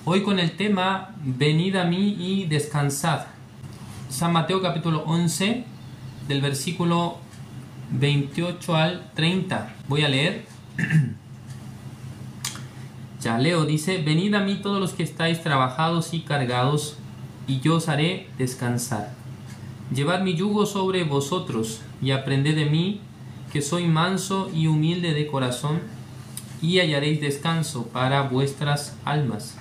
Hoy con el tema venid a mí y descansad. San Mateo capítulo 11 del versículo 28 al 30. Voy a leer. Ya leo, dice: venid a mí todos los que estáis trabajados y cargados, y yo os haré descansar. Llevad mi yugo sobre vosotros y aprended de mí, que soy manso y humilde de corazón, y hallaréis descanso para vuestras almas.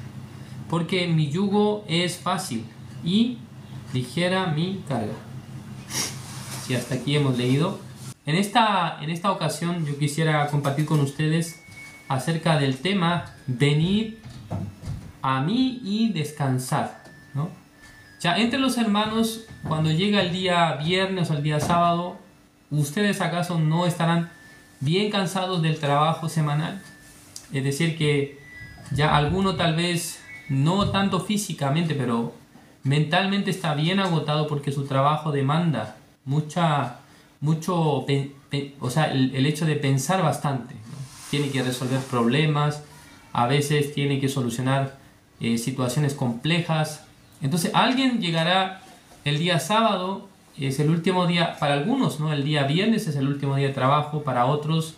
Porque mi yugo es fácil y ligera mi carga. Si hasta aquí hemos leído. En esta ocasión yo quisiera compartir con ustedes acerca del tema venid a mí y descansad, ¿no? Ya entre los hermanos, cuando llega el día viernes o el día sábado, ¿ustedes acaso no estarán bien cansados del trabajo semanal? Es decir, que ya alguno tal vez no tanto físicamente, pero mentalmente está bien agotado porque su trabajo demanda el hecho de pensar bastante, ¿no? Tiene que resolver problemas, a veces tiene que solucionar situaciones complejas. Entonces alguien llegará el día sábado, es el último día para algunos, ¿no? El día viernes es el último día de trabajo, para otros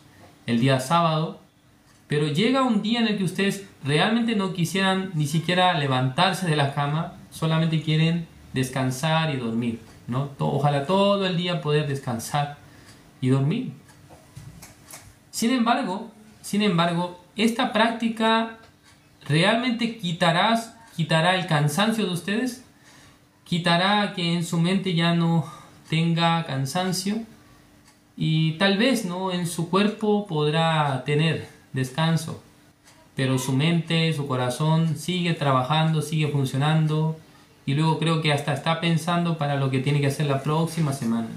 el día sábado. Pero llega un día en el que ustedes realmente no quisieran ni siquiera levantarse de la cama, solamente quieren descansar y dormir, ¿no? Ojalá todo el día poder descansar y dormir. Sin embargo, esta práctica realmente quitará el cansancio de ustedes, quitará que en su mente ya no tenga cansancio, y tal vez, ¿no?, en su cuerpo podrá tener descanso, pero su mente, su corazón sigue trabajando, sigue funcionando, y luego creo que hasta está pensando para lo que tiene que hacer la próxima semana.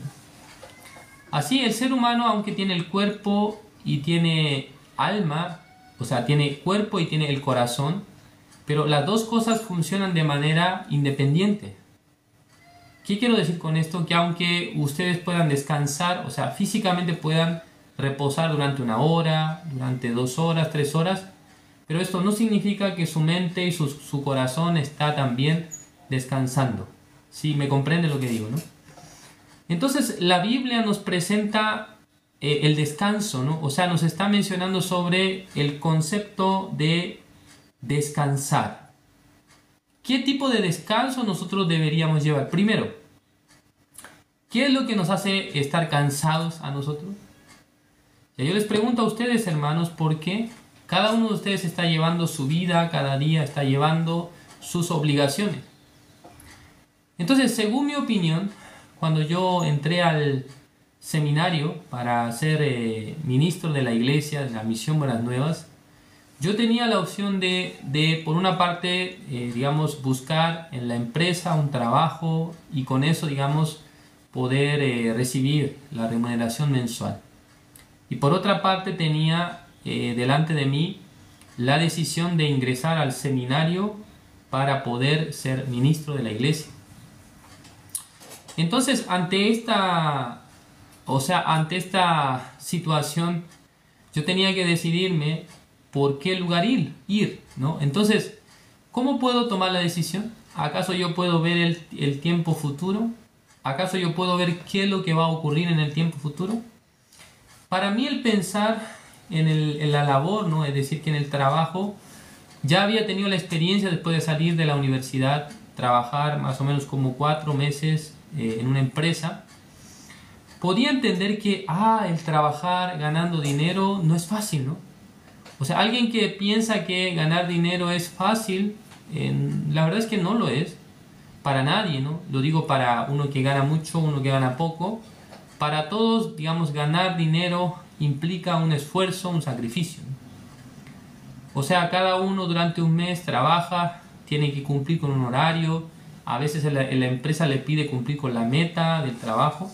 Así el ser humano, aunque tiene el cuerpo y tiene alma, o sea, tiene cuerpo y tiene el corazón, pero las dos cosas funcionan de manera independiente. ¿Qué quiero decir con esto? Que aunque ustedes puedan descansar, o sea, físicamente puedan reposar durante 1 hora, durante 2 horas, 3 horas, pero esto no significa que su mente y su corazón está también descansando. ¿Sí? ¿Me comprende lo que digo, no? Entonces la Biblia nos presenta el descanso, ¿no? O sea, nos está mencionando sobre el concepto de descansar. ¿Qué tipo de descanso nosotros deberíamos llevar? Primero, ¿qué es lo que nos hace estar cansados a nosotros? Y yo les pregunto a ustedes, hermanos, porque cada uno de ustedes está llevando su vida, cada día está llevando sus obligaciones. Entonces, según mi opinión, cuando yo entré al seminario para ser ministro de la iglesia, de la Misión Buenas Nuevas, yo tenía la opción de por una parte, buscar en la empresa un trabajo y con eso, poder recibir la remuneración mensual. Y por otra parte tenía delante de mí la decisión de ingresar al seminario para poder ser ministro de la iglesia. Entonces, ante esta situación, yo tenía que decidirme por qué lugar ir, ¿no? Entonces, ¿cómo puedo tomar la decisión? ¿Acaso yo puedo ver el tiempo futuro? ¿Acaso yo puedo ver qué es lo que va a ocurrir en el tiempo futuro? Para mí el pensar en la labor, ¿no?, es decir, que en el trabajo, ya había tenido la experiencia después de salir de la universidad, trabajar más o menos como 4 meses en una empresa. Podía entender que el trabajar ganando dinero no es fácil, ¿no? O sea, alguien que piensa que ganar dinero es fácil, la verdad es que no lo es para nadie, ¿no? Lo digo para uno que gana mucho, uno que gana poco. Para todos, ganar dinero implica un esfuerzo, un sacrificio, ¿no? O sea, cada uno durante un mes trabaja, tiene que cumplir con un horario, a veces la empresa le pide cumplir con la meta del trabajo.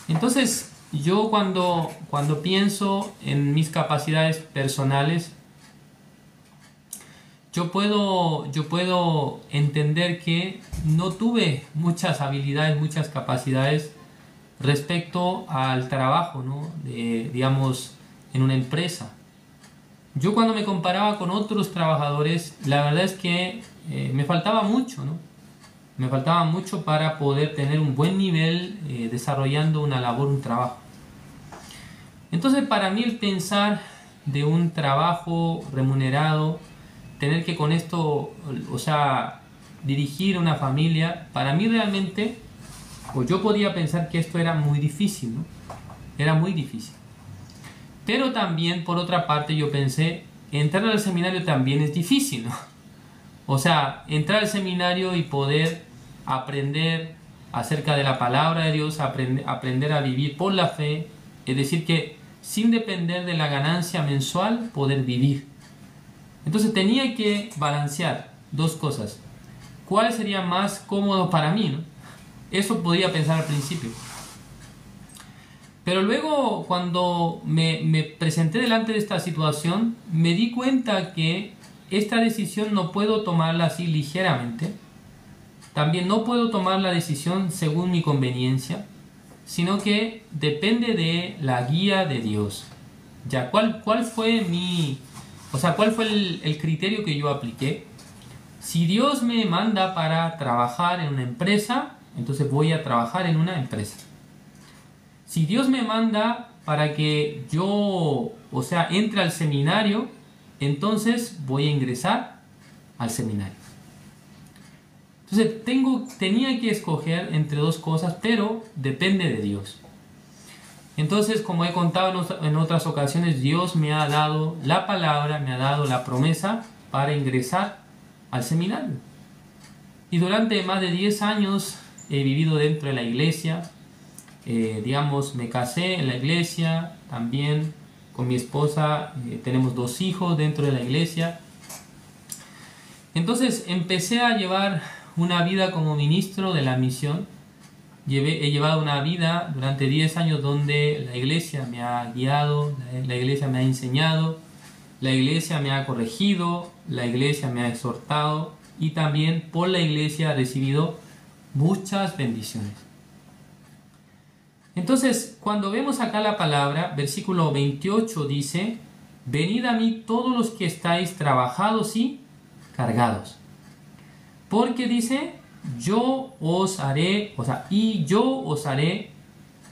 Entonces, yo cuando pienso en mis capacidades personales, yo puedo entender que no tuve muchas habilidades, muchas capacidades respecto al trabajo, ¿no?, en una empresa. yo cuando me comparaba con otros trabajadores, la verdad es que me faltaba mucho, ¿no? Me faltaba mucho para poder tener un buen nivel desarrollando una labor, un trabajo. Entonces, para mí el pensar de un trabajo remunerado, tener que con esto, o sea, dirigir una familia, para mí realmente, o yo podía pensar que esto era muy difícil, ¿no? Era muy difícil. Pero también, por otra parte, yo pensé, entrar al seminario también es difícil, ¿no? O sea, entrar al seminario y poder aprender acerca de la palabra de Dios, aprender a vivir por la fe, es decir, que sin depender de la ganancia mensual, poder vivir. Entonces tenía que balancear dos cosas. ¿Cuál sería más cómodo para mí, ¿no? Eso podía pensar al principio. Pero luego, cuando me presenté delante de esta situación, me di cuenta que esta decisión no puedo tomarla así ligeramente. También no puedo tomar la decisión según mi conveniencia, sino que depende de la guía de Dios. Ya, ¿cuál fue cuál fue el criterio que yo apliqué? Si Dios me manda para trabajar en una empresa, entonces voy a trabajar en una empresa. Si Dios me manda para que yo, entre al seminario, entonces voy a ingresar al seminario. Entonces tenía que escoger entre dos cosas, pero depende de Dios. Entonces, como he contado en otras ocasiones, Dios me ha dado la palabra, me ha dado la promesa para ingresar al seminario. Y durante más de 10 años he vivido dentro de la iglesia. Me casé en la iglesia, también con mi esposa, tenemos 2 hijos dentro de la iglesia. Entonces empecé a llevar una vida como ministro de la misión. He llevado una vida durante 10 años donde la iglesia me ha guiado, la iglesia me ha enseñado, la iglesia me ha corregido, la iglesia me ha exhortado y también por la iglesia he recibido muchas bendiciones. Entonces, cuando vemos acá la palabra, versículo 28 dice: venid a mí todos los que estáis trabajados y cargados. Porque dice, yo os haré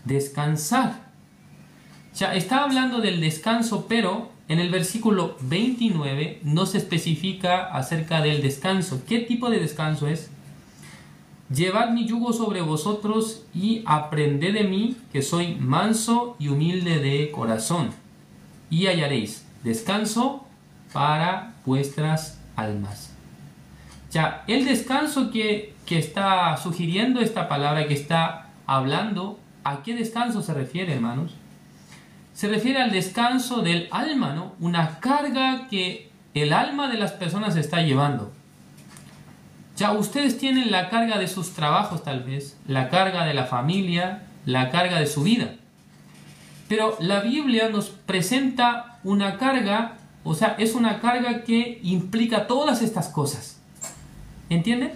descansar. Ya está hablando del descanso, pero en el versículo 29 no se especifica acerca del descanso. ¿Qué tipo de descanso es? Llevad mi yugo sobre vosotros y aprended de mí, que soy manso y humilde de corazón, y hallaréis descanso para vuestras almas. Ya, el descanso que está sugiriendo esta palabra, que está hablando, ¿a qué descanso se refiere, hermanos? Se refiere al descanso del alma, ¿no? Una carga que el alma de las personas está llevando. Ya, ustedes tienen la carga de sus trabajos, tal vez, la carga de la familia, la carga de su vida. Pero la Biblia nos presenta una carga, es una carga que implica todas estas cosas. ¿Entienden?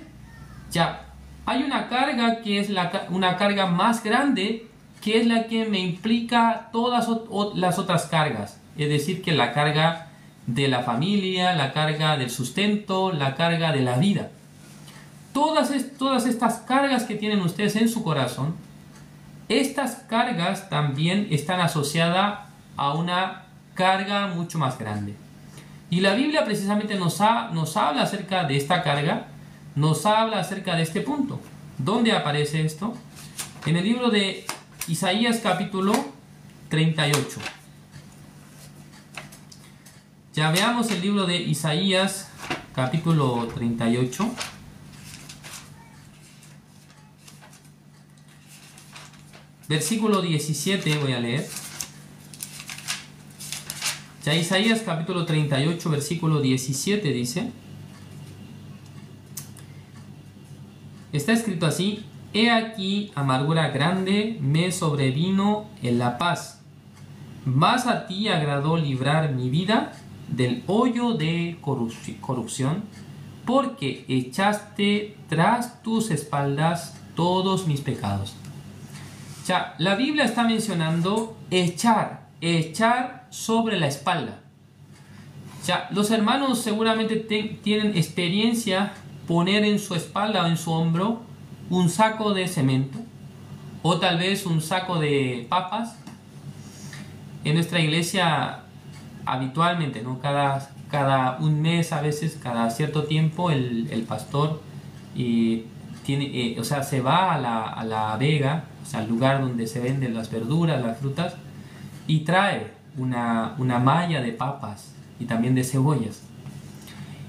Ya, hay una carga que es una carga más grande, que es la que me implica todas las otras cargas. Es decir, que la carga de la familia, la carga del sustento, la carga de la vida. Todas estas cargas que tienen ustedes en su corazón, estas cargas también están asociadas a una carga mucho más grande. Y la Biblia precisamente nos habla acerca de esta carga, nos habla acerca de este punto. ¿Dónde aparece esto? En el libro de Isaías capítulo 38. Ya veamos el libro de Isaías capítulo 38. Versículo 17 voy a leer. Ya Isaías capítulo 38, versículo 17 dice: está escrito así: he aquí amargura grande me sobrevino en la paz, mas a ti agradó librar mi vida del hoyo de corrupción, porque echaste tras tus espaldas todos mis pecados. Ya, la Biblia está mencionando echar sobre la espalda. Ya, los hermanos seguramente tienen experiencia poner en su espalda o en su hombro un saco de cemento o tal vez un saco de papas. En nuestra iglesia habitualmente, ¿no? Cada un mes, a veces cada cierto tiempo, el pastor se va a la vega, o sea, al lugar donde se venden las verduras, las frutas, y trae una malla de papas y también de cebollas.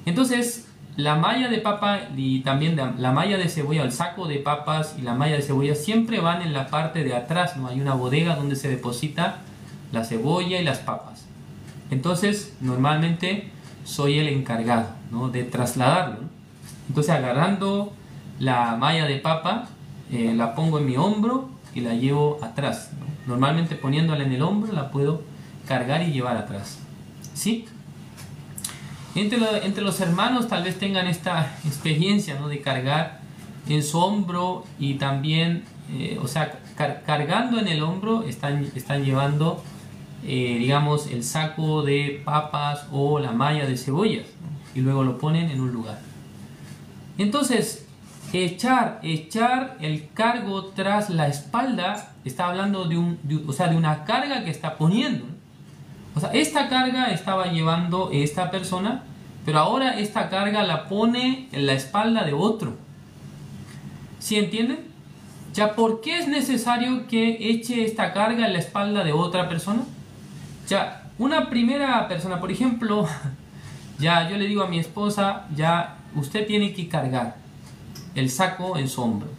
Entonces, la malla de papa y también la malla de cebolla, el saco de papas y la malla de cebolla siempre van en la parte de atrás, ¿no? Hay una bodega donde se deposita la cebolla y las papas. Entonces, normalmente soy el encargado, ¿no? De trasladarlo, ¿no? Entonces, agarrando la malla de papa, la pongo en mi hombro y la llevo atrás, ¿no? Normalmente poniéndola en el hombro la puedo cargar y llevar atrás, ¿sí? Entre los hermanos tal vez tengan esta experiencia, ¿no? De cargar en su hombro y también, cargando en el hombro están llevando, digamos, el saco de papas o la malla de cebollas, ¿no? Y luego lo ponen en un lugar. Entonces, echar el cargo tras la espalda está hablando de una carga que está poniendo, ¿no? O sea, esta carga estaba llevando esta persona, pero ahora esta carga la pone en la espalda de otro. ¿Sí entienden? Ya, ¿por qué es necesario que eche esta carga en la espalda de otra persona? Ya, una primera persona, por ejemplo, ya yo le digo a mi esposa, ya usted tiene que cargar el saco en su hombro.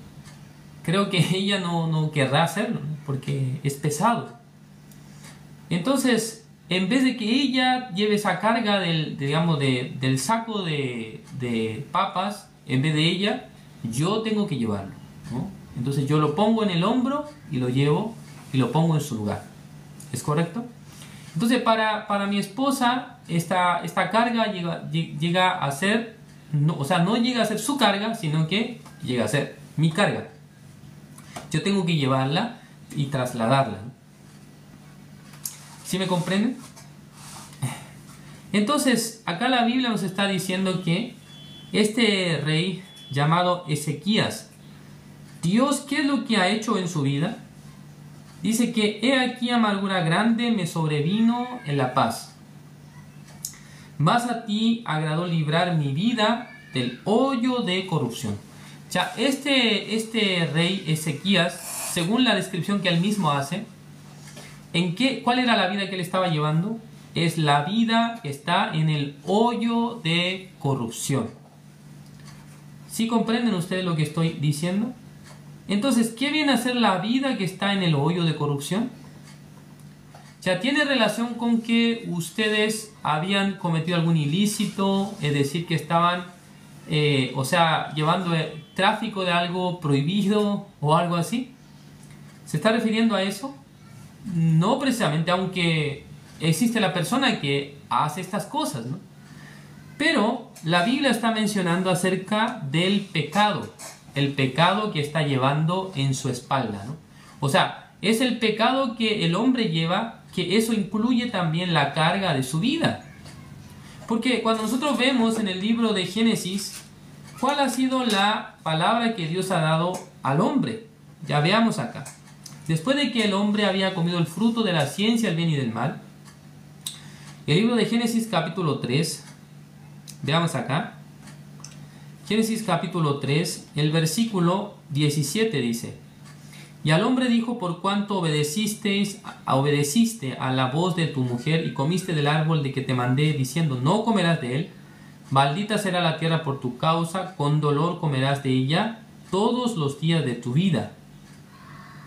Creo que ella no querrá hacerlo, ¿no? Porque es pesado. Entonces, en vez de que ella lleve esa carga del saco de papas, en vez de ella, yo tengo que llevarlo, ¿no? Entonces yo lo pongo en el hombro y lo llevo y lo pongo en su lugar. ¿Es correcto? Entonces para mi esposa esta carga llega a ser, no llega a ser su carga, sino que llega a ser mi carga. Yo tengo que llevarla y trasladarla, ¿no? ¿Sí me comprenden? Entonces, acá la Biblia nos está diciendo que este rey llamado Ezequías, Dios, ¿qué es lo que ha hecho en su vida? Dice que he aquí amargura grande me sobrevino en la paz. Mas a ti agradó librar mi vida del hoyo de corrupción. Ya, este rey Ezequías, según la descripción que él mismo hace, ¿cuál era la vida que él estaba llevando? Es la vida que está en el hoyo de corrupción. ¿Sí comprenden ustedes lo que estoy diciendo? Entonces, ¿qué viene a ser la vida que está en el hoyo de corrupción? Ya tiene relación con que ustedes habían cometido algún ilícito, es decir, que estaban, llevando tráfico de algo prohibido o algo así. ¿Se está refiriendo a eso? No precisamente, aunque existe la persona que hace estas cosas, ¿no? Pero la Biblia está mencionando acerca del pecado, el pecado que está llevando en su espalda, ¿no? O sea, es el pecado que el hombre lleva, que eso incluye también la carga de su vida. Porque cuando nosotros vemos en el libro de Génesis, ¿cuál ha sido la palabra que Dios ha dado al hombre? Ya veamos acá. Después de que el hombre había comido el fruto de la ciencia del bien y del mal, el libro de Génesis capítulo 3, veamos acá, Génesis capítulo 3, el versículo 17 dice: Y al hombre dijo, por cuanto obedeciste a la voz de tu mujer y comiste del árbol de que te mandé, diciendo, no comerás de él, maldita será la tierra por tu causa, con dolor comerás de ella todos los días de tu vida.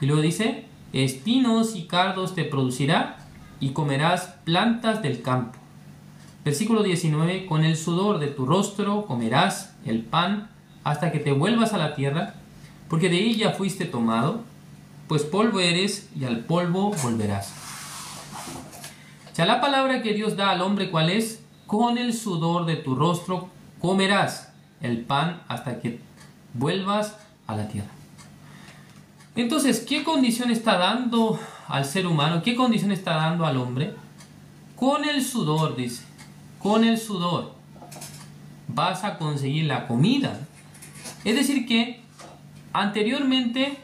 Y luego dice, espinos y cardos te producirá y comerás plantas del campo. Versículo 19, con el sudor de tu rostro comerás el pan hasta que te vuelvas a la tierra, porque de ella fuiste tomado, pues polvo eres y al polvo volverás. Ya la palabra que Dios da al hombre, ¿cuál es? Con el sudor de tu rostro comerás el pan hasta que vuelvas a la tierra. Entonces, ¿qué condición está dando al ser humano? ¿Qué condición está dando al hombre? Con el sudor, dice. con el sudor vas a conseguir la comida. Es decir que anteriormente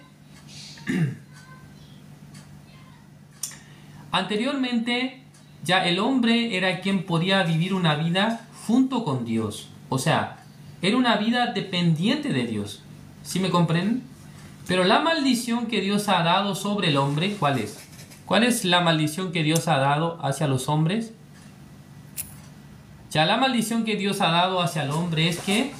ya el hombre era quien podía vivir una vida junto con Dios. O sea, era una vida dependiente de Dios. ¿Sí me comprenden? Pero la maldición que Dios ha dado sobre el hombre, ¿cuál es? ¿Cuál es la maldición que Dios ha dado hacia los hombres? Ya la maldición que Dios ha dado hacia el hombre es que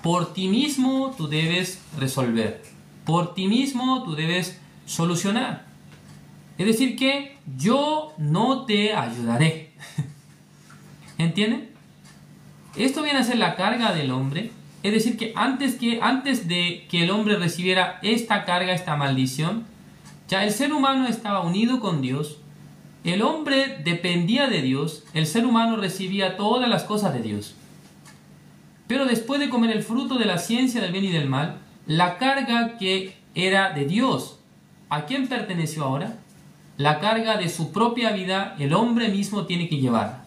por ti mismo tú debes resolver. Por ti mismo tú debes solucionar. Es decir que yo no te ayudaré. ¿Entienden? Esto viene a ser la carga del hombre. Es decir que antes de que el hombre recibiera esta carga, esta maldición, ya el ser humano estaba unido con Dios. El hombre dependía de Dios. El ser humano recibía todas las cosas de Dios. Pero después de comer el fruto de la ciencia del bien y del mal, la carga que era de Dios, ¿a quién perteneció ahora? La carga de su propia vida, el hombre mismo tiene que llevar.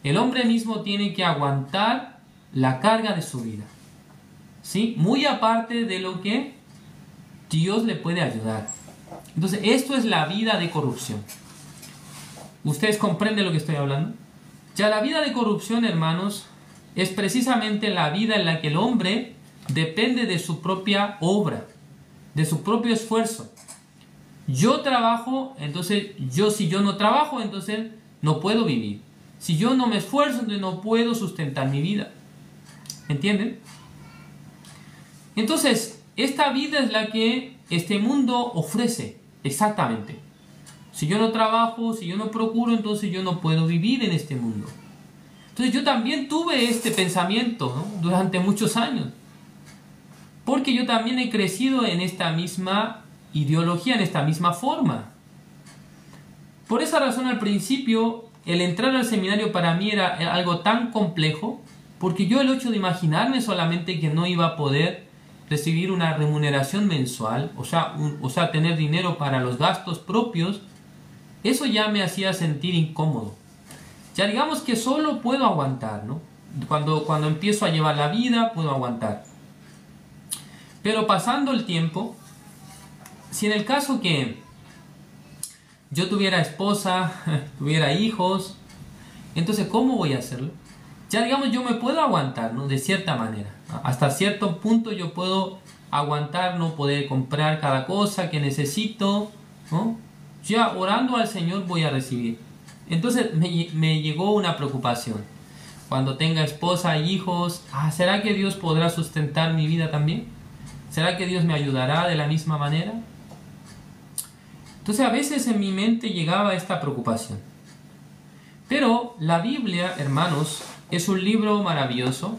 El hombre mismo tiene que aguantar la carga de su vida. ¿Sí? Muy aparte de lo que Dios le puede ayudar. Entonces, esto es la vida de corrupción. ¿Ustedes comprenden lo que estoy hablando? Ya la vida de corrupción, hermanos, es precisamente la vida en la que el hombre depende de su propia obra, de su propio esfuerzo. Yo trabajo, entonces si yo no trabajo, entonces no puedo vivir. Si yo no me esfuerzo, entonces no puedo sustentar mi vida. ¿Entienden? Entonces, esta vida es la que este mundo ofrece, exactamente. Si yo no trabajo, si yo no procuro, entonces yo no puedo vivir en este mundo. Entonces yo también tuve este pensamiento, ¿no? Durante muchos años. Porque yo también he crecido en esta misma ideología, en esta misma forma. Por esa razón al principio el entrar al seminario para mí era algo tan complejo, porque yo el hecho de imaginarme solamente que no iba a poder recibir una remuneración mensual, o sea, tener dinero para los gastos propios, eso ya me hacía sentir incómodo. Ya digamos que solo puedo aguantar, ¿no? Cuando empiezo a llevar la vida, puedo aguantar. Pero pasando el tiempo, si en el caso que yo tuviera esposa, tuviera hijos, entonces ¿cómo voy a hacerlo? Ya digamos yo me puedo aguantar, ¿no? De cierta manera. Hasta cierto punto yo puedo aguantar, no poder comprar cada cosa que necesito, ¿no? Ya orando al Señor voy a recibir. Entonces me llegó una preocupación. Cuando tenga esposa y hijos, ¿será que Dios podrá sustentar mi vida también? ¿Será que Dios me ayudará de la misma manera? Entonces a veces en mi mente llegaba esta preocupación. Pero la Biblia, hermanos, es un libro maravilloso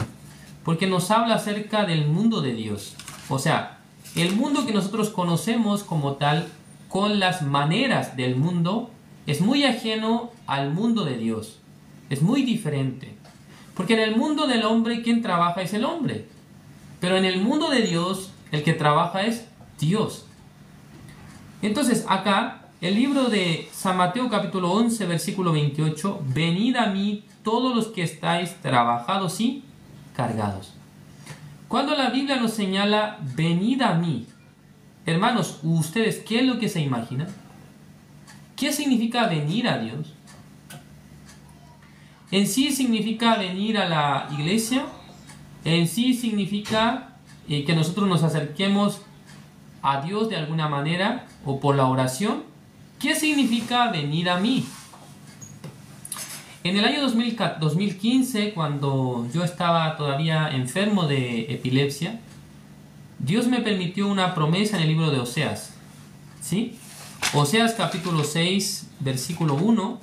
porque nos habla acerca del mundo de Dios. O sea, el mundo que nosotros conocemos como tal, con las maneras del mundo, es muy ajeno al mundo de Dios. Es muy diferente. Porque en el mundo del hombre, quien trabaja es el hombre. Pero en el mundo de Dios, el que trabaja es Dios. Entonces acá, el libro de San Mateo capítulo 11, versículo 28, venid a mí todos los que estáis trabajados y cargados. Cuando la Biblia nos señala, venid a mí, hermanos, ¿ustedes qué es lo que se imaginan? ¿Qué significa venir a Dios? En sí significa venir a la iglesia. En sí significa que nosotros nos acerquemos a Dios de alguna manera o por la oración. ¿Qué significa venir a mí? En el año 2015, cuando yo estaba todavía enfermo de epilepsia, Dios me permitió una promesa en el libro de Oseas. ¿Sí? Oseas capítulo 6, versículo 1.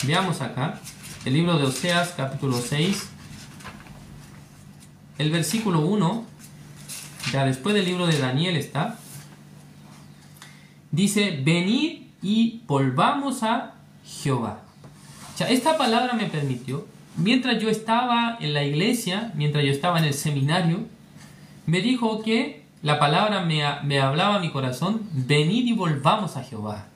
Veamos acá. El libro de Oseas capítulo 6. El versículo 1. Ya después del libro de Daniel está. Dice, venid y volvamos a Jehová. Ya, esta palabra me permitió, mientras yo estaba en la iglesia, mientras yo estaba en el seminario, me dijo que la palabra me hablaba a mi corazón, venid y volvamos a Jehová.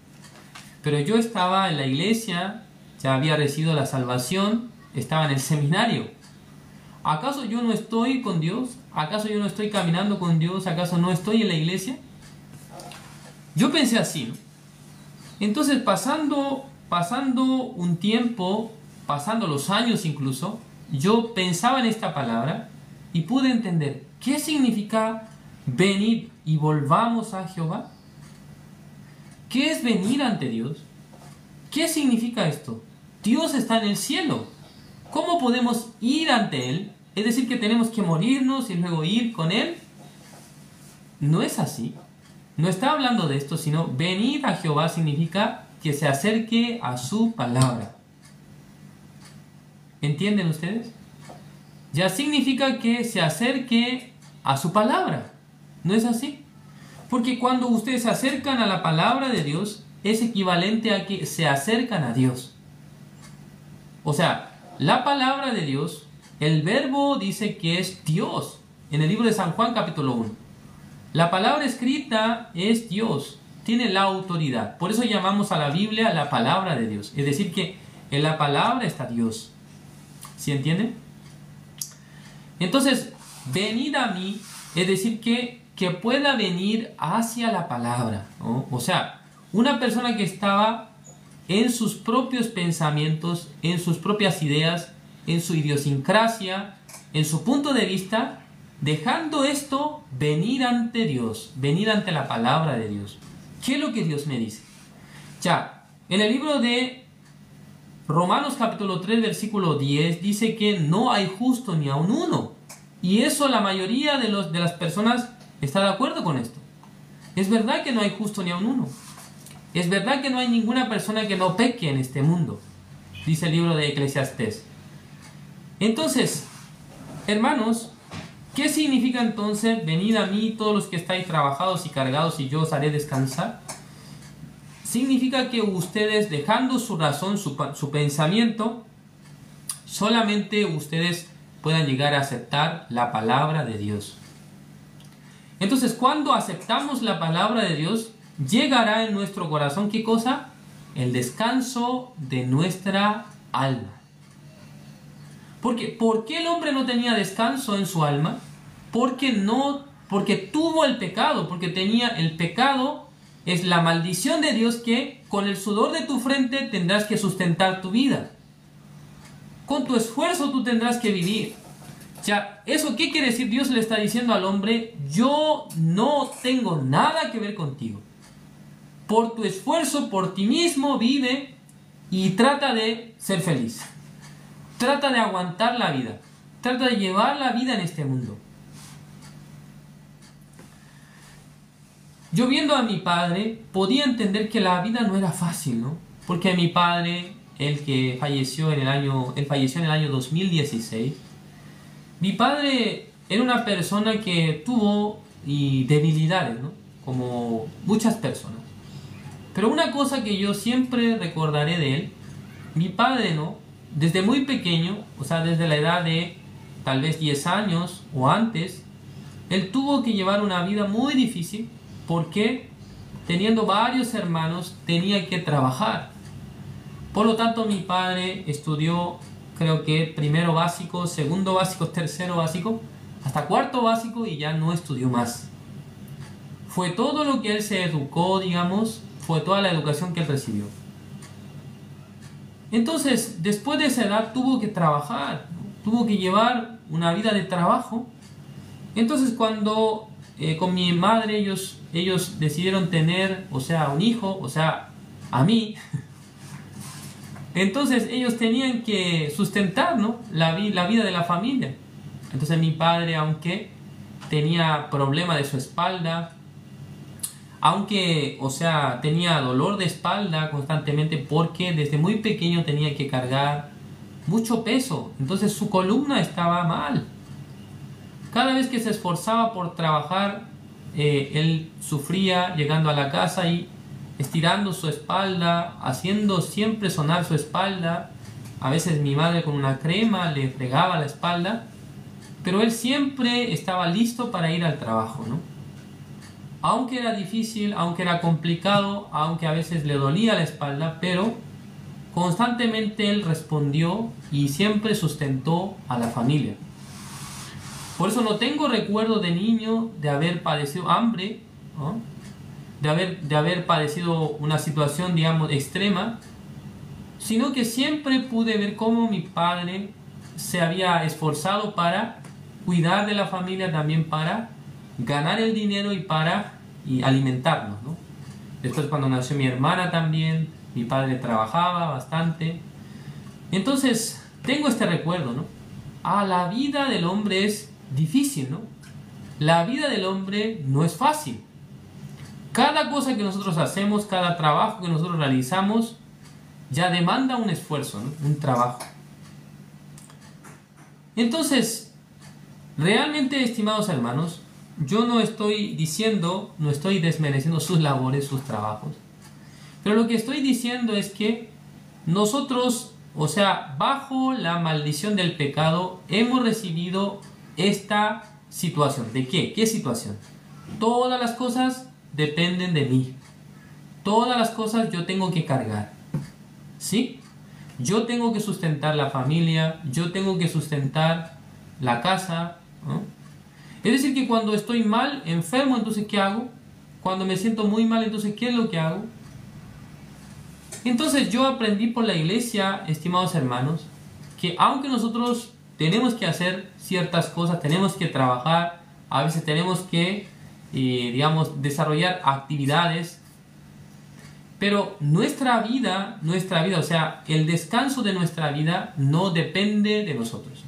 Pero yo estaba en la iglesia, ya había recibido la salvación, estaba en el seminario. ¿Acaso yo no estoy con Dios? ¿Acaso yo no estoy caminando con Dios? ¿Acaso no estoy en la iglesia? Yo pensé así, ¿no? Entonces, pasando un tiempo, pasando los años incluso, yo pensaba en esta palabra y pude entender qué significa venir y volvamos a Jehová. ¿Qué es venir ante Dios? ¿Qué significa esto? Dios está en el cielo. ¿Cómo podemos ir ante Él? ¿Es decir, que tenemos que morirnos y luego ir con Él? No es así. No está hablando de esto, sino venir a Jehová significa que se acerque a su palabra. ¿Entienden ustedes? Ya significa que se acerque a su palabra. ¿No es así? Porque cuando ustedes se acercan a la palabra de Dios, es equivalente a que se acercan a Dios. O sea, la palabra de Dios, el verbo dice que es Dios. En el libro de San Juan capítulo 1. La palabra escrita es Dios. Tiene la autoridad. Por eso llamamos a la Biblia la palabra de Dios. Es decir, que en la palabra está Dios. ¿Sí entienden? Entonces, venid a mí, es decir, que pueda venir hacia la palabra, ¿no? O sea, una persona que estaba en sus propios pensamientos, en sus propias ideas, en su idiosincrasia, en su punto de vista, dejando esto, venir ante Dios, venir ante la palabra de Dios. ¿Qué es lo que Dios me dice? Ya, en el libro de Romanos capítulo 3, versículo 10, dice que no hay justo ni aun uno. Y eso la mayoría de las personas está de acuerdo con esto. Es verdad que no hay justo ni aun uno. Es verdad que no hay ninguna persona que no peque en este mundo, dice el libro de Eclesiastés. Entonces, hermanos, ¿qué significa entonces venid a mí todos los que estáis trabajados y cargados y yo os haré descansar? Significa que ustedes, dejando su razón, su pensamiento, solamente ustedes puedan llegar a aceptar la palabra de Dios. Entonces, cuando aceptamos la palabra de Dios, llegará en nuestro corazón, ¿qué cosa? El descanso de nuestra alma. Porque, ¿por qué el hombre no tenía descanso en su alma? Porque tuvo el pecado, porque tenía el pecado, es la maldición de Dios que con el sudor de tu frente tendrás que sustentar tu vida. Con tu esfuerzo tú tendrás que vivir. Ya, ¿eso qué quiere decir? Dios le está diciendo al hombre, yo no tengo nada que ver contigo. Por tu esfuerzo, por ti mismo, vive y trata de ser feliz. Trata de aguantar la vida. Trata de llevar la vida en este mundo. Yo viendo a mi padre, podía entender que la vida no era fácil, ¿no? Porque mi padre, él falleció en el año 2016. Mi padre era una persona que tuvo debilidades, ¿no? Como muchas personas. Pero una cosa que yo siempre recordaré de él, mi padre, ¿no? Desde muy pequeño, o sea, desde la edad de tal vez 10 años o antes, él tuvo que llevar una vida muy difícil porque teniendo varios hermanos tenía que trabajar. Por lo tanto, mi padre estudió, creo que primero básico, segundo básico, tercero básico, hasta cuarto básico y ya no estudió más. Fue todo lo que él se educó, digamos, fue toda la educación que él recibió. Entonces, después de esa edad tuvo que trabajar, ¿no? Tuvo que llevar una vida de trabajo. Entonces, cuando con mi madre ellos decidieron tener, o sea, un hijo, o sea, a mí, entonces ellos tenían que sustentar, ¿no? la vida de la familia. Entonces mi padre, aunque tenía problema de su espalda, aunque, o sea, tenía dolor de espalda constantemente porque desde muy pequeño tenía que cargar mucho peso, entonces su columna estaba mal. Cada vez que se esforzaba por trabajar, él sufría llegando a la casa y estirando su espalda, haciendo siempre sonar su espalda. A veces mi madre con una crema le fregaba la espalda, pero él siempre estaba listo para ir al trabajo, ¿no? Aunque era difícil, aunque era complicado, aunque a veces le dolía la espalda, pero constantemente él respondió y siempre sustentó a la familia. Por eso no tengo recuerdo de niño de haber padecido hambre, ¿no? de haber padecido una situación, digamos, extrema, sino que siempre pude ver cómo mi padre se había esforzado para cuidar de la familia, también para ganar el dinero y alimentarnos, ¿no? Después, cuando nació mi hermana también, mi padre trabajaba bastante. Entonces tengo este recuerdo, ¿no? La vida del hombre es difícil, ¿no? La vida del hombre no es fácil. Cada cosa que nosotros hacemos, cada trabajo que nosotros realizamos, ya demanda un esfuerzo, ¿no? Un trabajo. Entonces, realmente, estimados hermanos, yo no estoy desmereciendo sus labores, sus trabajos. Pero lo que estoy diciendo es que nosotros, o sea, bajo la maldición del pecado, hemos recibido esta situación. ¿De qué? ¿Qué situación? Todas las cosas dependen de mí. Todas las cosas yo tengo que cargar. ¿Sí? Yo tengo que sustentar la familia, yo tengo que sustentar la casa, ¿no? Es decir, que cuando estoy mal, enfermo, entonces ¿qué hago? Cuando me siento muy mal, entonces ¿qué es lo que hago? Entonces yo aprendí por la iglesia, estimados hermanos, que aunque nosotros tenemos que hacer ciertas cosas, tenemos que trabajar, a veces tenemos que, digamos, desarrollar actividades, pero nuestra vida, o sea, el descanso de nuestra vida no depende de nosotros.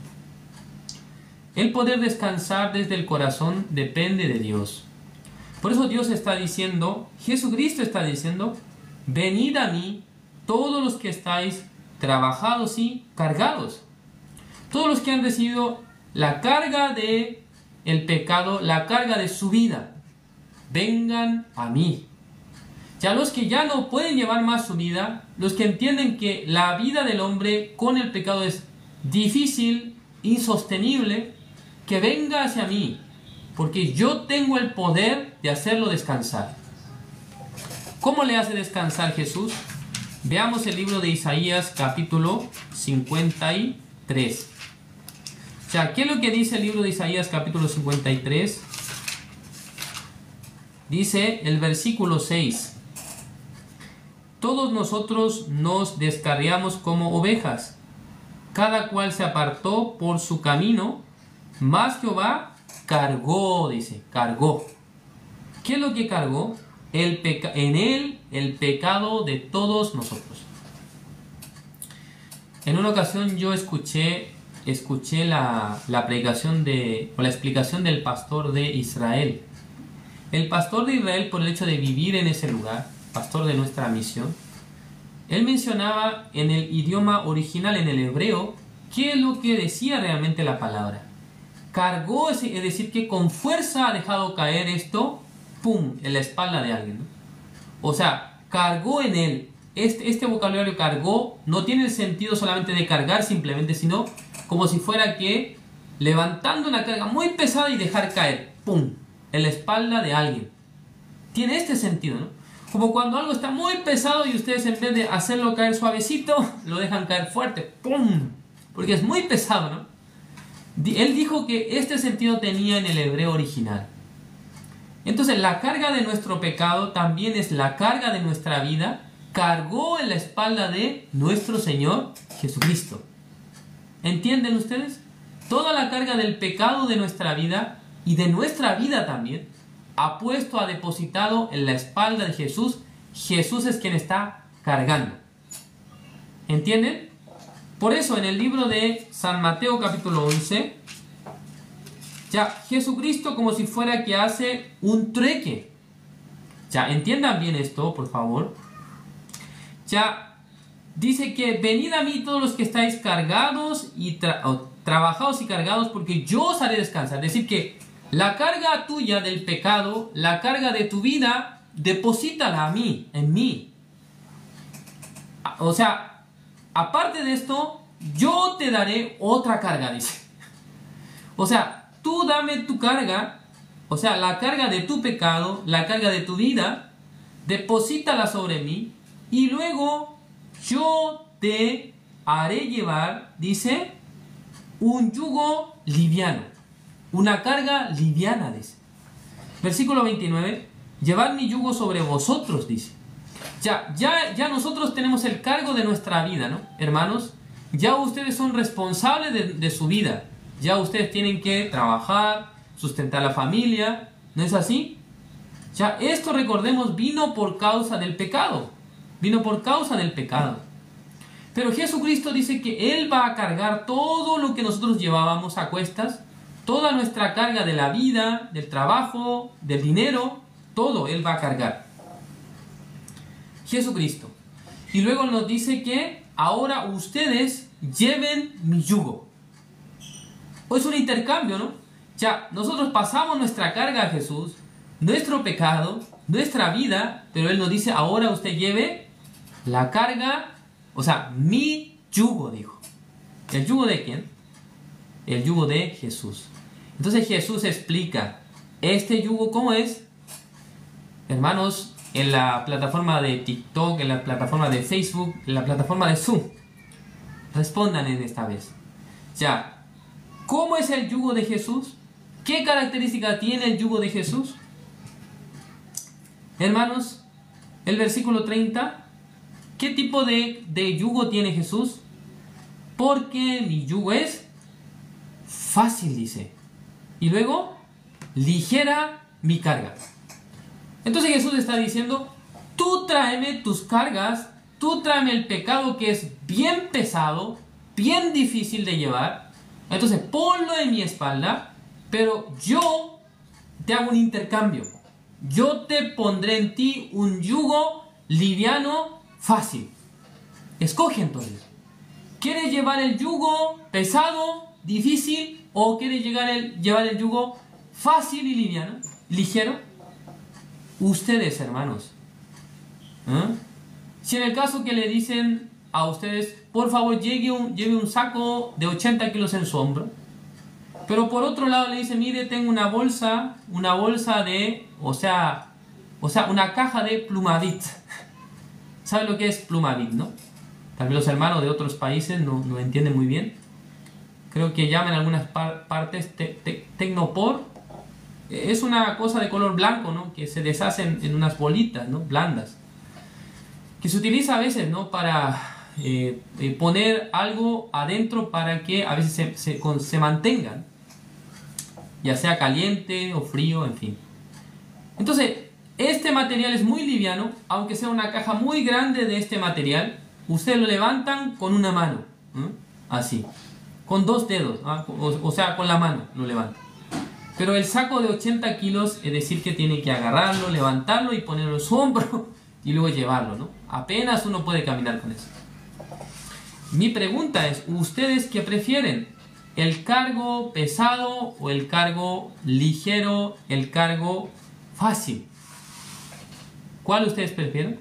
El poder descansar desde el corazón depende de Dios. Por eso Dios está diciendo, Jesucristo está diciendo, venid a mí todos los que estáis trabajados y cargados. Todos los que han recibido la carga de el pecado, la carga de su vida, vengan a mí. Ya los que ya no pueden llevar más su vida, los que entienden que la vida del hombre con el pecado es difícil, insostenible, que venga hacia mí, porque yo tengo el poder de hacerlo descansar. ¿Cómo le hace descansar Jesús? Veamos el libro de Isaías, capítulo 53. O sea, ¿qué es lo que dice el libro de Isaías, capítulo 53? Dice el versículo 6. Todos nosotros nos descarriamos como ovejas, cada cual se apartó por su camino, mas Jehová cargó, dice, cargó. ¿Qué es lo que cargó? En él el pecado de todos nosotros. En una ocasión yo escuché la predicación o la explicación del pastor de Israel. El pastor de Israel, por el hecho de vivir en ese lugar, pastor de nuestra misión, él mencionaba en el idioma original, en el hebreo, qué es lo que decía realmente la palabra. Cargó, es decir, que con fuerza ha dejado caer esto, ¡pum!, en la espalda de alguien, ¿no? O sea, cargó en él. Este vocabulario cargó no tiene el sentido solamente de cargar simplemente, sino como si fuera que levantando una carga muy pesada y dejar caer, ¡pum!, en la espalda de alguien. Tiene este sentido, ¿no? Como cuando algo está muy pesado y ustedes, en vez de hacerlo caer suavecito, lo dejan caer fuerte, ¡pum!, porque es muy pesado, ¿no? Él dijo que este sentido tenía en el hebreo original. Entonces la carga de nuestro pecado también es la carga de nuestra vida, cargó en la espalda de nuestro Señor Jesucristo. ¿Entienden ustedes? Toda la carga del pecado de nuestra vida y de nuestra vida también ha depositado en la espalda de Jesús. Jesús es quien está cargando. ¿Entienden? Por eso en el libro de San Mateo capítulo 11, ya Jesucristo como si fuera que hace un trueque. Ya entiendan bien esto, por favor. Ya dice que venid a mí todos los que estáis cargados y trabajados y cargados, porque yo os haré descansar. Es decir, que la carga tuya del pecado, la carga de tu vida, deposítala a mí, en mí. O sea, aparte de esto, yo te daré otra carga, dice. O sea, tú dame tu carga, o sea, la carga de tu pecado, la carga de tu vida, deposítala sobre mí, y luego yo te haré llevar, dice, un yugo liviano, una carga liviana, dice. Versículo 29, llevad mi yugo sobre vosotros, dice. Ya nosotros tenemos el cargo de nuestra vida, ¿no? Hermanos, ya ustedes son responsables de su vida. Ya ustedes tienen que trabajar, sustentar la familia, ¿no es así? Ya esto, recordemos, vino por causa del pecado. Vino por causa del pecado. Pero Jesucristo dice que Él va a cargar todo lo que nosotros llevábamos a cuestas, toda nuestra carga de la vida, del trabajo, del dinero, todo Él va a cargar. Jesucristo. Y luego nos dice que ahora ustedes lleven mi yugo. Es un intercambio, ¿no? Ya, nosotros pasamos nuestra carga a Jesús, nuestro pecado, nuestra vida, pero Él nos dice, ahora usted lleve la carga, o sea, mi yugo, dijo. ¿El yugo de quién? El yugo de Jesús. Entonces Jesús explica, ¿este yugo cómo es? Hermanos, en la plataforma de TikTok, en la plataforma de Facebook, en la plataforma de Zoom, respondan en esta vez. Ya, ¿cómo es el yugo de Jesús? ¿Qué característica tiene el yugo de Jesús? Hermanos, el versículo 30, ¿qué tipo de yugo tiene Jesús? Porque mi yugo es fácil, dice. Y luego, ligera mi carga. Entonces Jesús está diciendo, tú tráeme tus cargas, tú tráeme el pecado que es bien pesado, bien difícil de llevar. Entonces ponlo en mi espalda, pero yo te hago un intercambio. Yo te pondré en ti un yugo liviano, fácil. Escoge entonces. ¿Quieres llevar el yugo pesado, difícil, o quieres llevar el yugo fácil y liviano, ligero? Ustedes, hermanos. Si en el caso que le dicen a ustedes, por favor lleve un saco de 80 kilos en su hombro, pero por otro lado le dicen, mire, tengo una bolsa de, o sea, una caja de Plumavit. ¿Saben lo que es Plumavit, no? Tal vez los hermanos de otros países no entienden muy bien. Creo que llaman en algunas partes Tecnopor. Es una cosa de color blanco, ¿no? Que se deshacen en unas bolitas, ¿no? Blandas. Que se utiliza a veces, ¿no? Para poner algo adentro para que a veces se mantengan. Ya sea caliente o frío, en fin. Entonces, este material es muy liviano, aunque sea una caja muy grande de este material. Ustedes lo levantan con una mano, así, con dos dedos, o sea, con la mano lo levantan. Pero el saco de 80 kilos, es decir, que tiene que agarrarlo, levantarlo y ponerlo en su hombro y luego llevarlo, ¿no? Apenas uno puede caminar con eso. Mi pregunta es, ¿ustedes qué prefieren? ¿El cargo pesado o el cargo ligero, el cargo fácil? ¿Cuál ustedes prefieren?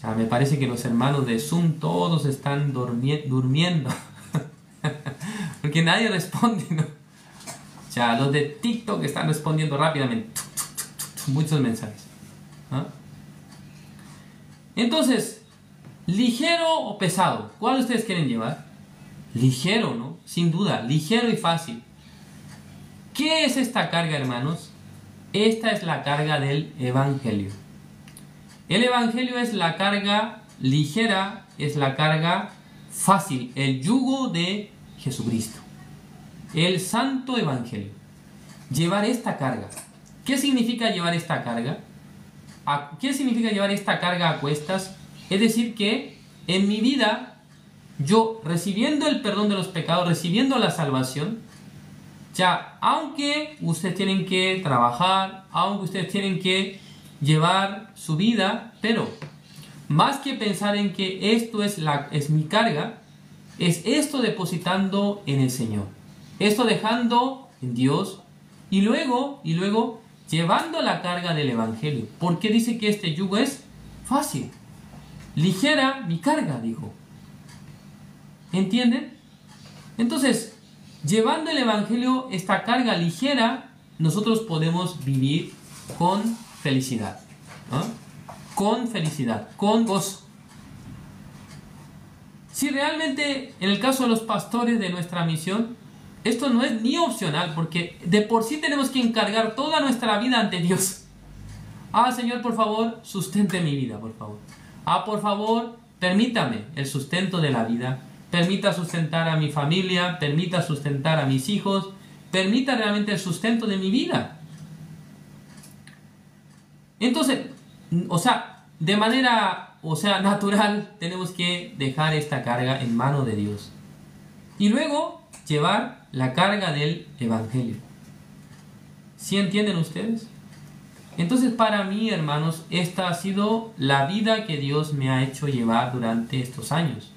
Ya me parece que los hermanos de Zoom todos están durmiendo. Porque nadie responde, ¿no? Ya, los de TikTok están respondiendo rápidamente. Muchos mensajes. Entonces, ¿ligero o pesado? ¿Cuál ustedes quieren llevar? Ligero, ¿no? Sin duda, ligero y fácil. ¿Qué es esta carga, hermanos? Esta es la carga del Evangelio. El Evangelio es la carga ligera, es la carga fácil, el yugo de Jesucristo. El Santo Evangelio. Llevar esta carga. ¿Qué significa llevar esta carga? ¿Qué significa llevar esta carga a cuestas? Es decir, que en mi vida, yo recibiendo el perdón de los pecados, recibiendo la salvación, ya, aunque ustedes tienen que trabajar, aunque ustedes tienen que llevar su vida, pero más que pensar en que esto es mi carga, es esto depositando en el Señor, esto dejando en Dios y luego llevando la carga del Evangelio. Porque dice que este yugo es fácil, ligera mi carga, dijo. ¿Entienden? Entonces, llevando el Evangelio, esta carga ligera, nosotros podemos vivir con felicidad, ¿no? con felicidad, con gozo. Si realmente en el caso de los pastores de nuestra misión, esto no es ni opcional, porque de por sí tenemos que encargar toda nuestra vida ante Dios. Ah, Señor, por favor, sustente mi vida, por favor. Ah, por favor, permítame el sustento de la vida. Permita sustentar a mi familia, permita sustentar a mis hijos, permita realmente el sustento de mi vida. Entonces, de manera, natural, tenemos que dejar esta carga en manos de Dios. Y luego, llevar la carga del Evangelio. ¿Sí entienden ustedes? Entonces, para mí, hermanos, esta ha sido la vida que Dios me ha hecho llevar durante estos años.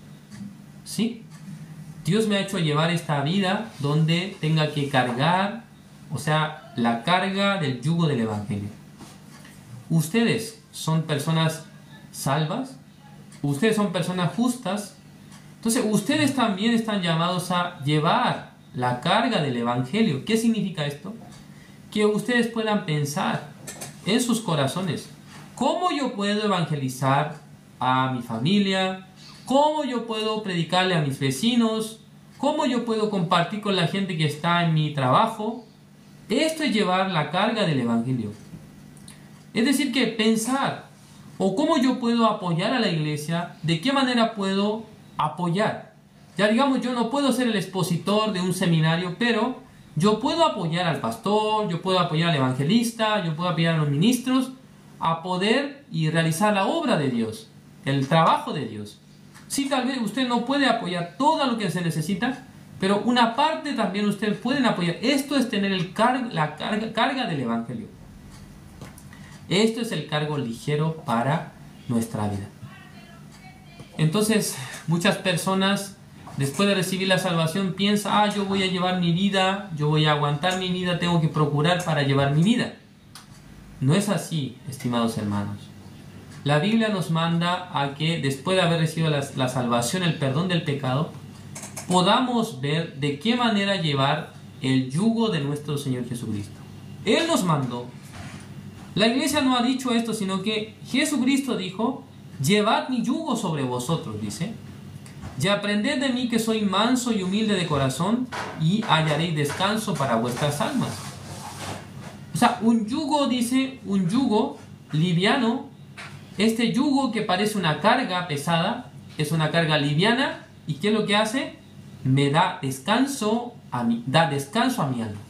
¿Sí? Dios me ha hecho llevar esta vida donde tenga que cargar, la carga del yugo del Evangelio. Ustedes son personas salvas, ustedes son personas justas, entonces ustedes también están llamados a llevar la carga del Evangelio. ¿Qué significa esto? Que ustedes puedan pensar en sus corazones, ¿cómo yo puedo evangelizar a mi familia? ¿Cómo yo puedo predicarle a mis vecinos? ¿Cómo yo puedo compartir con la gente que está en mi trabajo? Esto es llevar la carga del Evangelio. Es decir, que pensar, o cómo yo puedo apoyar a la iglesia, de qué manera puedo apoyar. Ya digamos, yo no puedo ser el expositor de un seminario, pero yo puedo apoyar al pastor, yo puedo apoyar al evangelista, yo puedo apoyar a los ministros a poder y realizar la obra de Dios, el trabajo de Dios. Sí, tal vez usted no puede apoyar todo lo que se necesita, pero una parte también ustedes pueden apoyar. Esto es tener la carga del Evangelio. Esto es el cargo ligero para nuestra vida. Entonces, muchas personas, después de recibir la salvación, piensan, yo voy a llevar mi vida, yo voy a aguantar mi vida, tengo que procurar para llevar mi vida. No es así, estimados hermanos. La Biblia nos manda a que después de haber recibido la salvación, el perdón del pecado, podamos ver de qué manera llevar el yugo de nuestro Señor Jesucristo. Él nos mandó. La iglesia no ha dicho esto, sino que Jesucristo dijo, llevad mi yugo sobre vosotros, dice, y aprended de mí que soy manso y humilde de corazón, y hallaréis descanso para vuestras almas. Un yugo, dice, un yugo liviano. Este yugo que parece una carga pesada, es una carga liviana, ¿y qué es lo que hace? Me da descanso a mi alma.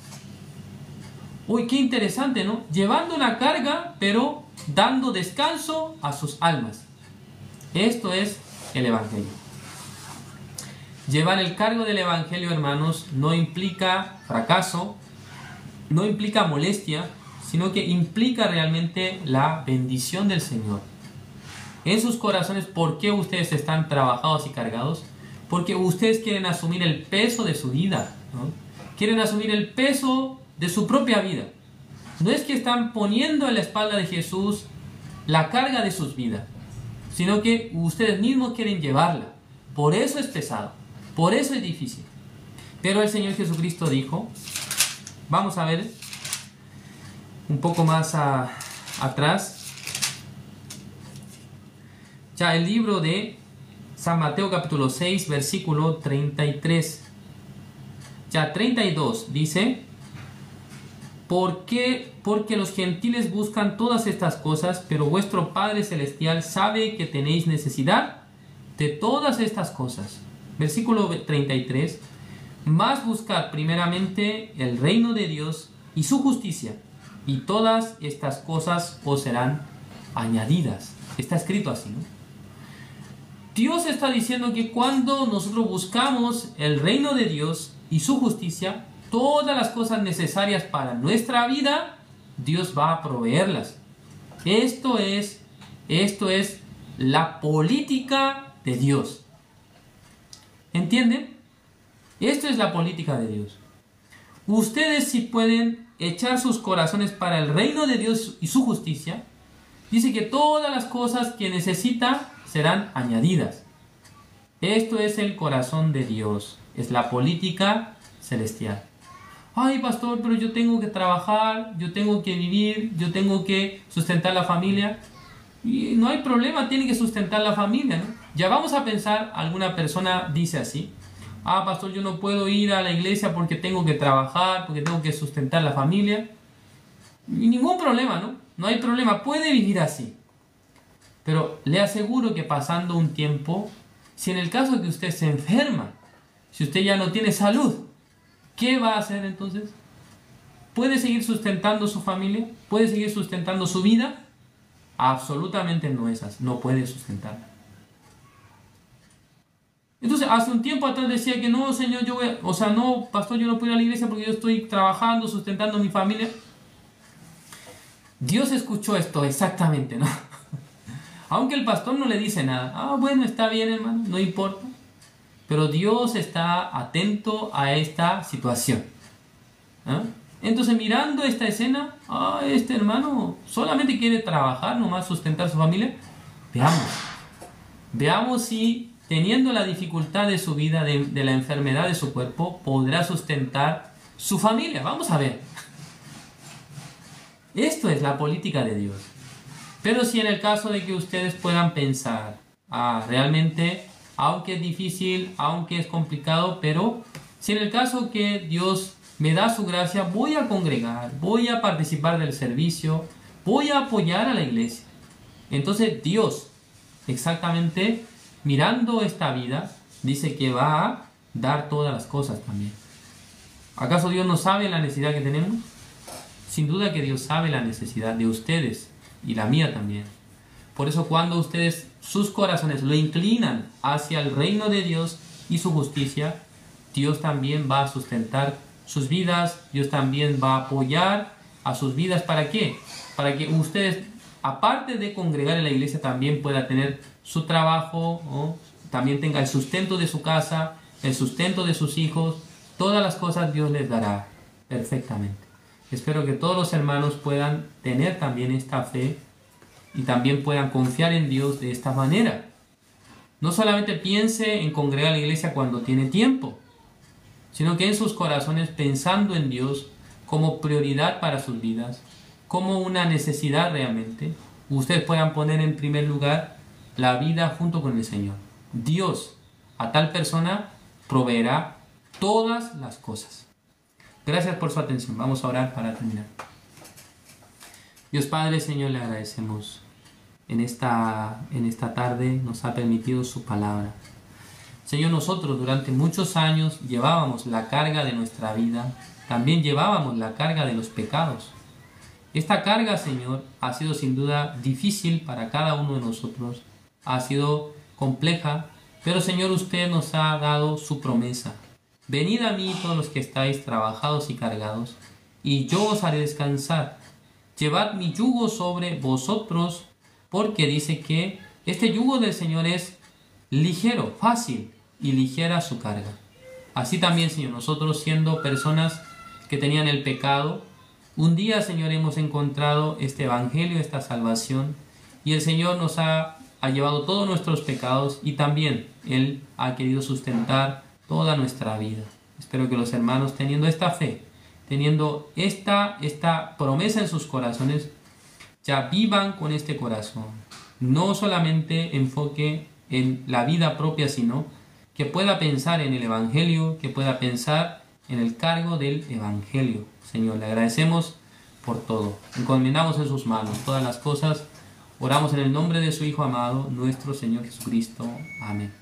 Uy, qué interesante, ¿no? Llevando una carga, pero dando descanso a sus almas. Esto es el Evangelio. Llevar el cargo del Evangelio, hermanos, no implica fracaso, no implica molestia, sino que implica realmente la bendición del Señor. En sus corazones, ¿por qué ustedes están trabajados y cargados? Porque ustedes quieren asumir el peso de su vida, ¿no? Quieren asumir el peso de su propia vida. No es que están poniendo en la espalda de Jesús la carga de sus vidas, sino que ustedes mismos quieren llevarla. Por eso es pesado, por eso es difícil. Pero el Señor Jesucristo dijo, vamos a ver un poco más atrás, ya el libro de San Mateo capítulo 6, versículo 33. Ya 32 dice, porque los gentiles buscan todas estas cosas, pero vuestro Padre Celestial sabe que tenéis necesidad de todas estas cosas. Versículo 33, mas buscad primeramente el reino de Dios y su justicia, y todas estas cosas os serán añadidas. Está escrito así, ¿no? Dios está diciendo que cuando nosotros buscamos el reino de Dios y su justicia, todas las cosas necesarias para nuestra vida, Dios va a proveerlas. Esto es la política de Dios. ¿Entienden? Esto es la política de Dios. Ustedes si pueden echar sus corazones para el reino de Dios y su justicia, dice que todas las cosas que necesita serán añadidas. Esto es el corazón de Dios, es la política celestial. Ay, pastor, pero yo tengo que trabajar, yo tengo que vivir, yo tengo que sustentar la familia. Y no hay problema, tiene que sustentar la familia, ¿no? Ya vamos a pensar, alguna persona dice así: ah, pastor, yo no puedo ir a la iglesia porque tengo que trabajar, porque tengo que sustentar la familia. Y ningún problema, ¿no? No hay problema, puede vivir así. Pero le aseguro que pasando un tiempo, si en el caso de que usted se enferma, si usted ya no tiene salud, ¿qué va a hacer entonces? ¿Puede seguir sustentando su familia? ¿Puede seguir sustentando su vida? Absolutamente no es así, no puede sustentarla. Entonces, hace un tiempo atrás decía que no, Señor, no, pastor, yo no puedo ir a la iglesia porque yo estoy trabajando, sustentando mi familia. Dios escuchó esto exactamente, ¿no? Aunque el pastor no le dice nada. Ah, bueno, está bien, hermano, no importa. Pero Dios está atento a esta situación. ¿Ah? Entonces, mirando esta escena, este hermano solamente quiere trabajar, nomás sustentar su familia. Veamos si, teniendo la dificultad de su vida, de la enfermedad de su cuerpo, podrá sustentar su familia. Vamos a ver. Esto es la política de Dios. Pero si en el caso de que ustedes puedan pensar, realmente, aunque es difícil, aunque es complicado, pero si en el caso que Dios me da su gracia, voy a congregar, voy a participar del servicio, voy a apoyar a la iglesia. Entonces Dios, exactamente mirando esta vida, dice que va a dar todas las cosas también. ¿Acaso Dios no sabe la necesidad que tenemos? Sin duda que Dios sabe la necesidad de ustedes y la mía también. Por eso cuando ustedes, sus corazones lo inclinan hacia el reino de Dios y su justicia, Dios también va a sustentar sus vidas, Dios también va a apoyar a sus vidas. ¿Para qué? Para que ustedes, aparte de congregar en la iglesia, también puedan tener su trabajo, ¿no? También tenga el sustento de su casa, el sustento de sus hijos. Todas las cosas Dios les dará perfectamente. Espero que todos los hermanos puedan tener también esta fe y también puedan confiar en Dios de esta manera. No solamente piense en congregar a la iglesia cuando tiene tiempo, sino que en sus corazones, pensando en Dios como prioridad para sus vidas, como una necesidad realmente, ustedes puedan poner en primer lugar la vida junto con el Señor. Dios a tal persona proveerá todas las cosas. Gracias por su atención. Vamos a orar para terminar. Dios Padre, Señor, le agradecemos. En esta tarde nos ha permitido su palabra. Señor, nosotros durante muchos años llevábamos la carga de nuestra vida, también llevábamos la carga de los pecados. Esta carga, Señor, ha sido sin duda difícil para cada uno de nosotros, ha sido compleja, pero Señor, usted nos ha dado su promesa. Venid a mí todos los que estáis trabajados y cargados, y yo os haré descansar. Llevad mi yugo sobre vosotros, porque dice que este yugo del Señor es ligero, fácil, y ligera su carga. Así también, Señor, nosotros siendo personas que tenían el pecado, un día, Señor, hemos encontrado este evangelio, esta salvación, y el Señor nos ha llevado todos nuestros pecados, y también Él ha querido sustentar toda nuestra vida. Espero que los hermanos, teniendo esta fe, teniendo esta promesa en sus corazones, ya vivan con este corazón. No solamente enfoque en la vida propia, sino que pueda pensar en el Evangelio, que pueda pensar en el cargo del Evangelio. Señor, le agradecemos por todo. Encomendamos en sus manos todas las cosas. Oramos en el nombre de su Hijo amado, nuestro Señor Jesucristo. Amén.